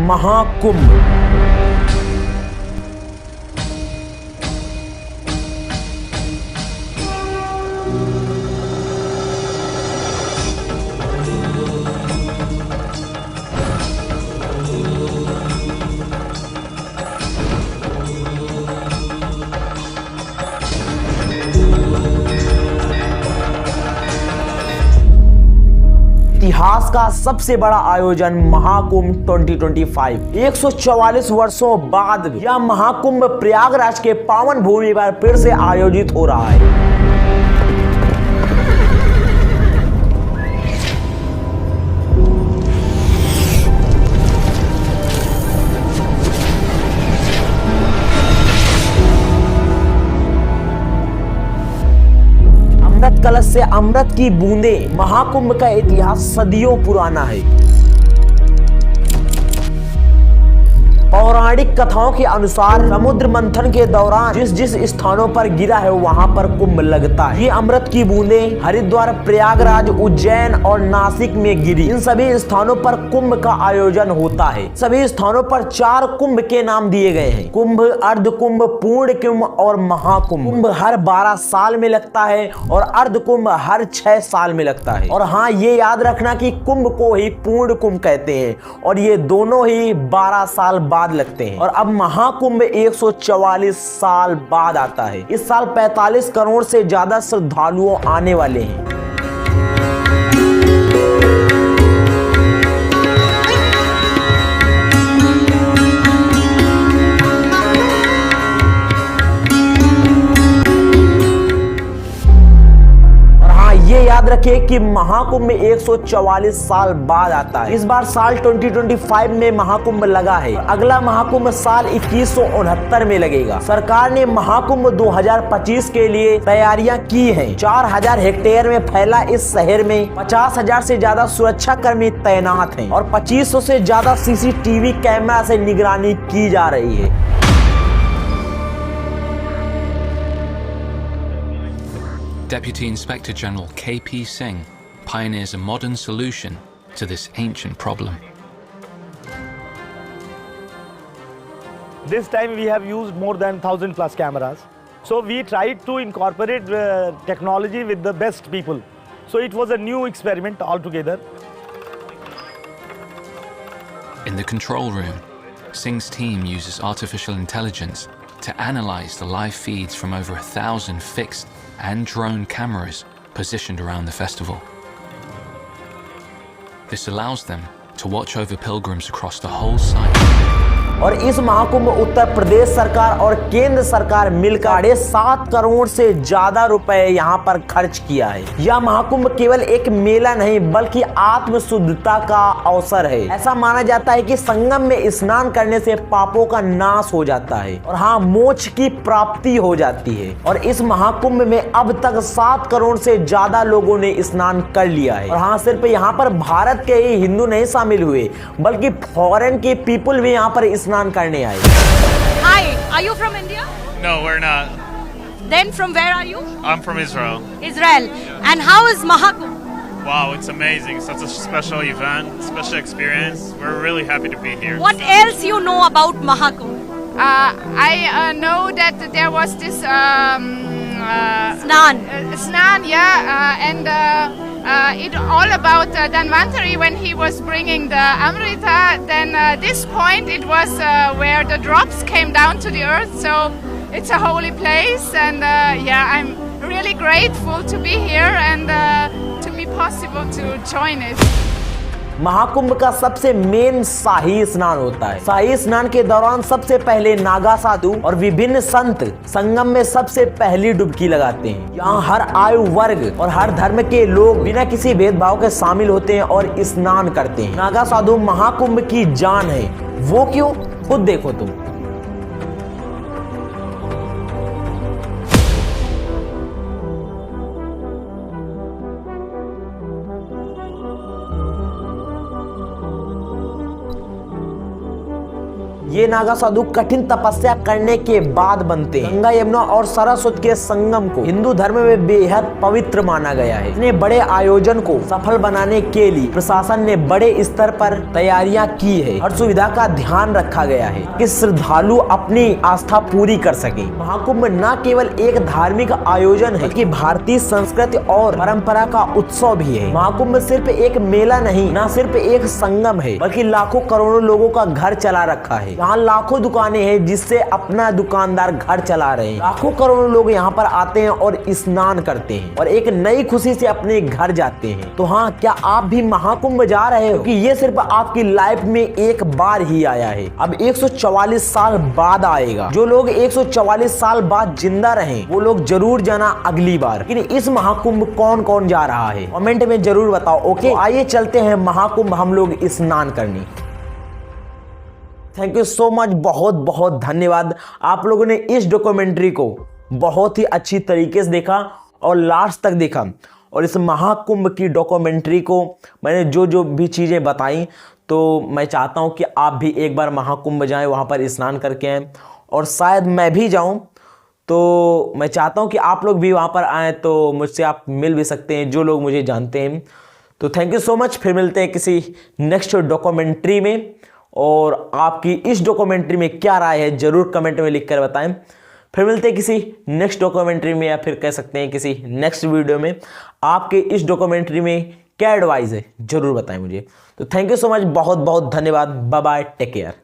महाकुंभ। इतिहास का सबसे बड़ा आयोजन महाकुंभ 2025। 144 वर्षों बाद यह महाकुंभ प्रयागराज के पावन भूमि पर फिर से आयोजित हो रहा है। अमृत कलश से अमृत की बूंदें। महाकुंभ का इतिहास सदियों पुराना है। पौराणिक कथाओं के अनुसार समुद्र मंथन के दौरान जिस जिस स्थानों पर गिरा है वहां पर कुंभ लगता है। ये अमृत की बूंदें हरिद्वार, प्रयागराज, उज्जैन और नासिक में गिरी। इन सभी स्थानों पर कुंभ का आयोजन होता है। सभी स्थानों पर 4 कुंभ के नाम दिए गए हैं: कुंभ, अर्ध कुंभ, पूर्ण कुंभ और महाकुंभ। कुंभ हर 12 साल में लगता है और अर्ध कुंभ हर 6 साल में लगता है। और हाँ, ये याद रखना कि कुंभ को ही पूर्ण कुंभ कहते हैं और ये दोनों ही 12 साल बाद लगते हैं। और अब महाकुंभ 144 साल बाद आता है। इस साल 45 करोड़ से ज्यादा श्रद्धालुओं आने वाले हैं। ये याद रखें कि महाकुंभ 144 साल बाद आता है। इस बार साल 2025 में महाकुंभ लगा है। अगला महाकुंभ साल 2169 में लगेगा। सरकार ने महाकुंभ 2025 के लिए तैयारियां की हैं। 4000 हेक्टेयर में फैला इस शहर में 50,000 से ज्यादा सुरक्षा कर्मी तैनात हैं और 2500 से ज्यादा CCTV कैमरा से निगरानी की जा रही है। Deputy Inspector General KP Singh pioneers a modern solution to this ancient problem. This time we have used more than 1,000 plus cameras. So we tried to incorporate technology with the best people. So it was a new experiment altogether. In the control room, Singh's team uses artificial intelligence to analyze the live feeds from over 1,000 fixed and drone cameras positioned around the festival. This allows them to watch over pilgrims across the whole site. और इस महाकुंभ उत्तर प्रदेश सरकार और केंद्र सरकार मिलकर 7.5 करोड़ से ज्यादा रुपए यहाँ पर खर्च किया है। यह महाकुंभ केवल एक मेला नहीं बल्कि आत्म शुद्धता का अवसर है। ऐसा माना जाता है कि संगम में स्नान करने से पापों का नाश हो जाता है और हाँ, मोक्ष की प्राप्ति हो जाती है। और इस महाकुंभ में अब तक 7 करोड़ से ज्यादा लोगों ने स्नान कर लिया है। और हाँ, सिर्फ यहाँ पर भारत के ही हिंदू नहीं शामिल हुए बल्कि फॉरेन के पीपल भी यहाँ पर स्नान करने आए। Hi, are you from India? No, we're not. Then from where are you? I'm from Israel. Israel. And how is Mahakumbh? Wow, it's amazing. Such a special event, special experience. We're really happy to be here. What else you know about Mahakumbh? I know that there was this Snan. and it all about Dhanvantari when he was bringing the Amrita. Then this point it was where the drops came down to the earth. So it's a holy place, and I'm really grateful to be here and to be possible to join it. Mahakumbh का सबसे main शाही स्नान होता है। शाही स्नान के दौरान सबसे पहले नागा साधु और विभिन्न संत संगम में सबसे पहली डुबकी लगाते हैं। यहाँ हर आयु वर्ग और हर धर्म के लोग बिना किसी भेदभाव के शामिल होते हैं और स्नान करते हैं। नागा साधु महाकुंभ की जान है। वो क्यों? खुद देखो तुम। ये नागा साधु कठिन तपस्या करने के बाद बनते हैं। गंगा यमुना और सरस्वती के संगम को हिंदू धर्म में बेहद पवित्र माना गया है। इतने बड़े आयोजन को सफल बनाने के लिए प्रशासन ने बड़े स्तर पर तैयारियां की है। हर सुविधा का ध्यान रखा गया है कि श्रद्धालु अपनी आस्था पूरी कर सके। महाकुंभ न केवल एक धार्मिक आयोजन है बल्कि भारतीय संस्कृति और परंपरा का उत्सव भी है। महाकुंभ सिर्फ एक मेला नहीं, न सिर्फ एक संगम है, बल्कि लाखों करोड़ों लोगों का घर चला रखा है। यहाँ लाखों दुकानें हैं जिससे अपना दुकानदार घर चला रहे हैं। लाखों करोड़ों लोग यहाँ पर आते हैं और स्नान करते हैं और एक नई खुशी से अपने घर जाते हैं। तो हाँ, क्या आप भी महाकुंभ जा रहे हो? क्योंकि ये सिर्फ आपकी लाइफ में एक बार ही आया है, अब 144 साल बाद आएगा। जो लोग 144 साल बाद जिंदा रहे वो लोग जरूर जाना अगली बार। लेकिन इस महाकुंभ कौन कौन जा रहा है कमेंट में जरूर बताओ। ओके, तो आइए चलते हैं महाकुंभ हम लोग स्नान करने। थैंक यू सो मच, बहुत बहुत धन्यवाद। आप लोगों ने इस डॉक्यूमेंट्री को बहुत ही अच्छी तरीके से देखा और लास्ट तक देखा। और इस महाकुंभ की डॉक्यूमेंट्री को मैंने जो जो भी चीज़ें बताई, तो मैं चाहता हूं कि आप भी एक बार महाकुंभ जाएं, वहां पर स्नान करके आएँ। और शायद मैं भी जाऊं, तो मैं चाहता हूं कि आप लोग भी वहां पर आएँ, तो मुझसे आप मिल भी सकते हैं जो लोग मुझे जानते हैं। तो थैंक यू सो मच, फिर मिलते हैं किसी नेक्स्ट डॉक्यूमेंट्री में। और आपकी इस डॉक्यूमेंट्री में क्या राय है ज़रूर कमेंट में लिख कर बताएं। फिर मिलते हैं किसी नेक्स्ट डॉक्यूमेंट्री में, या फिर कह सकते हैं किसी नेक्स्ट वीडियो में। आपके इस डॉक्यूमेंट्री में क्या एडवाइस है ज़रूर बताएं मुझे। तो थैंक यू सो मच, बहुत बहुत धन्यवाद। Bye bye, take care.